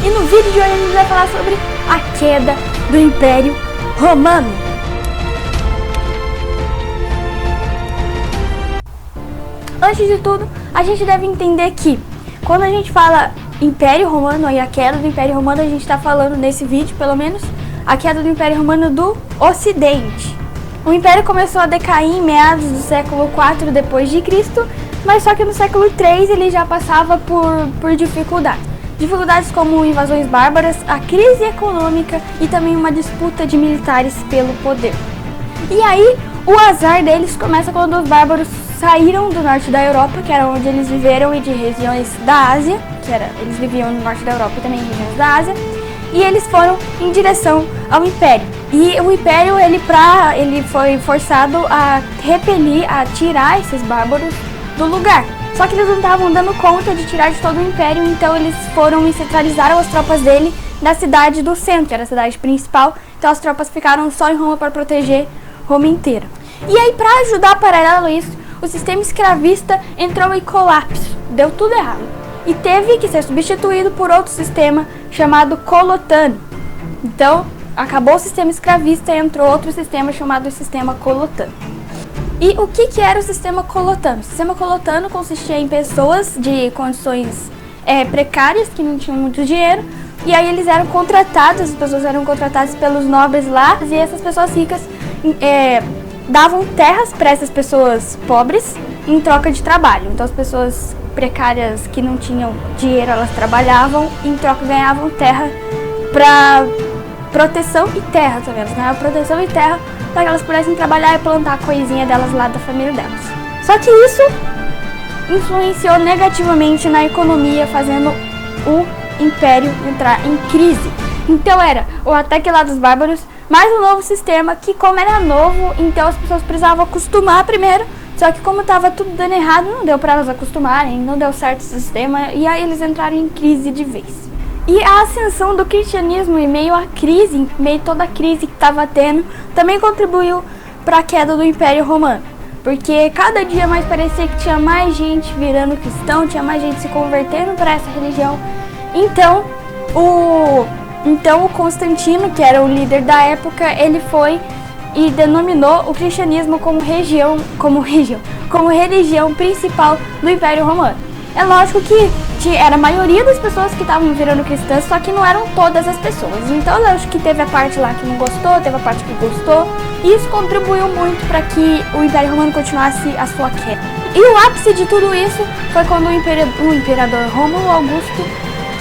E no vídeo de hoje a gente vai falar sobre a queda do Império Romano. Antes de tudo, a gente deve entender que quando a gente fala Império Romano e a queda do Império Romano, a gente está falando nesse vídeo, pelo menos, a queda do Império Romano do Ocidente. O Império começou a decair em meados do século IV depois de Cristo, mas só que no século III ele já passava por dificuldades. Dificuldades como invasões bárbaras, a crise econômica e também uma disputa de militares pelo poder. E aí, o azar deles começa quando os bárbaros saíram do norte da Europa, que era onde eles viveram, e de regiões da Ásia, eles viviam no norte da Europa e também em regiões da Ásia, e eles foram em direção ao Império. E o Império, ele foi forçado a repelir, a tirar esses bárbaros do lugar. Só que eles não estavam dando conta de tirar de todo o Império, então eles foram e centralizaram as tropas dele na cidade do centro, que era a cidade principal. Então as tropas ficaram só em Roma para proteger Roma inteira. E aí, para ajudar paralelo a isso, o sistema escravista entrou em colapso, deu tudo errado. E teve que ser substituído por outro sistema chamado colotano. Então, acabou o sistema escravista e entrou outro sistema chamado sistema colotano. E o que era o sistema colotano? O sistema colotano consistia em pessoas de condições precárias, que não tinham muito dinheiro, e aí eles eram contratados, as pessoas eram contratadas pelos nobres lá, e essas pessoas ricas davam terras para essas pessoas pobres em troca de trabalho. Então as pessoas precárias que não tinham dinheiro, elas trabalhavam e em troca ganhavam terra para proteção e terra também. Elas ganhavam proteção e terra para que elas pudessem trabalhar e plantar a coisinha delas lá da família delas. Só que isso influenciou negativamente na economia, fazendo o Império entrar em crise. Então era o ataque lá dos bárbaros, mais um novo sistema que, como era novo, então as pessoas precisavam acostumar primeiro. Só que como estava tudo dando errado, não deu para elas acostumarem, não deu certo o sistema, e aí eles entraram em crise de vez. E a ascensão do cristianismo em meio à crise, em meio a toda a crise que estava tendo, também contribuiu para a queda do Império Romano. Porque cada dia mais parecia que tinha mais gente virando cristão, tinha mais gente se convertendo para essa religião. Então o Constantino, que era o líder da época, ele foi e denominou o cristianismo como religião principal do Império Romano. É lógico que era a maioria das pessoas que estavam virando cristãs, só que não eram todas as pessoas. Então eu acho que teve a parte lá que não gostou, teve a parte que gostou, e isso contribuiu muito para que o Império Romano continuasse a sua queda. E o ápice de tudo isso foi quando o imperador Rômulo Augusto,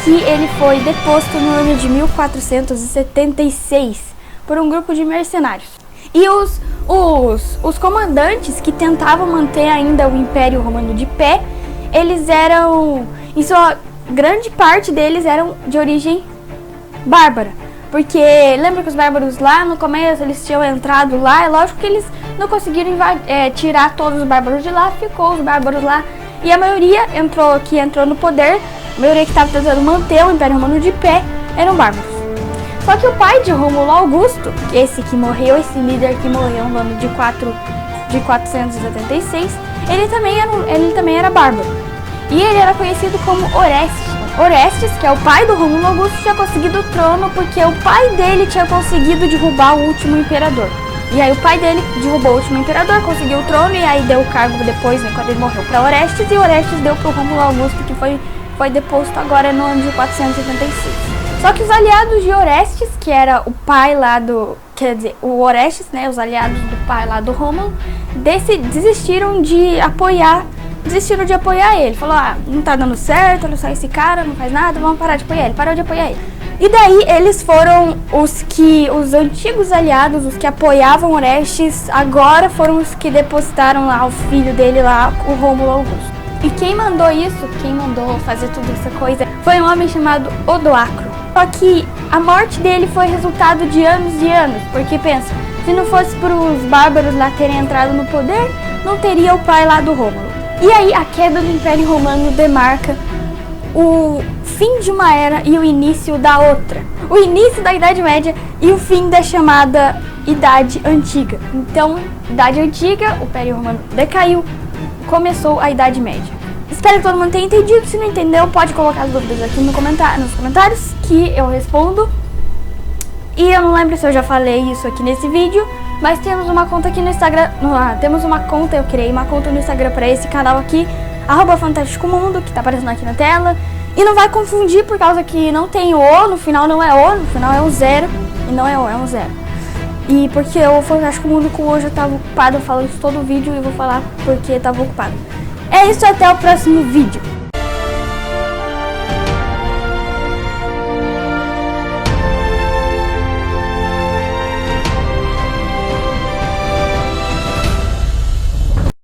que ele foi deposto no ano de 1476 por um grupo de mercenários. E os comandantes que tentavam manter ainda o Império Romano de pé, eles eram, em sua grande parte deles eram de origem bárbara. Porque lembra que os bárbaros lá no começo eles tinham entrado lá, é lógico que eles não conseguiram tirar todos os bárbaros de lá, ficou os bárbaros lá. E a maioria que entrou no poder, a maioria que estava tentando manter o Império Romano de pé, eram bárbaros. Só que o pai de Rômulo Augusto, esse líder que morreu no ano de 476, ele também era bárbaro. E ele era conhecido como Orestes. Orestes, que é o pai do Rômulo Augusto, tinha conseguido o trono porque o pai dele tinha conseguido derrubar o último imperador. E aí o pai dele derrubou o último imperador, conseguiu o trono, e aí deu o cargo depois, quando ele morreu, para Orestes, e Orestes deu para o Rômulo Augusto, que foi deposto agora no ano de 476. Só que os aliados de Orestes, que era o pai lá o Orestes, os aliados do pai lá do Rômulo, desistiram de apoiar ele. Falou, não tá dando certo, olha só esse cara, não faz nada, vamos parar de apoiar ele. Parou de apoiar ele. E daí eles foram os antigos aliados, os que apoiavam Orestes, agora foram os que depositaram lá o filho dele lá, o Rômulo Augusto. E quem mandou fazer toda essa coisa, foi um homem chamado Odoacro. Só que a morte dele foi resultado de anos e anos, porque pensa, se não fosse para os bárbaros lá terem entrado no poder, não teria o pai lá do Rômulo. E aí a queda do Império Romano demarca o fim de uma era e o início da outra. O início da Idade Média e o fim da chamada Idade Antiga. Então, Idade Antiga, o Império Romano decaiu, começou a Idade Média. Espero que todo mundo tenha entendido. Se não entendeu, pode colocar as dúvidas aqui nos comentários que eu respondo. E eu não lembro se eu já falei isso aqui nesse vídeo, mas temos uma conta aqui no Instagram. Temos uma conta, eu criei uma conta no Instagram para esse canal aqui, @fantasticomundo, que tá aparecendo aqui na tela. E não vai confundir por causa que não tem O, no final não é O, no final é um 0. E não é O, é um 0. E porque o Fantástico Mundo com hoje eu tava ocupado, eu falo isso todo o vídeo e vou falar porque tava ocupado. É isso, até o próximo vídeo.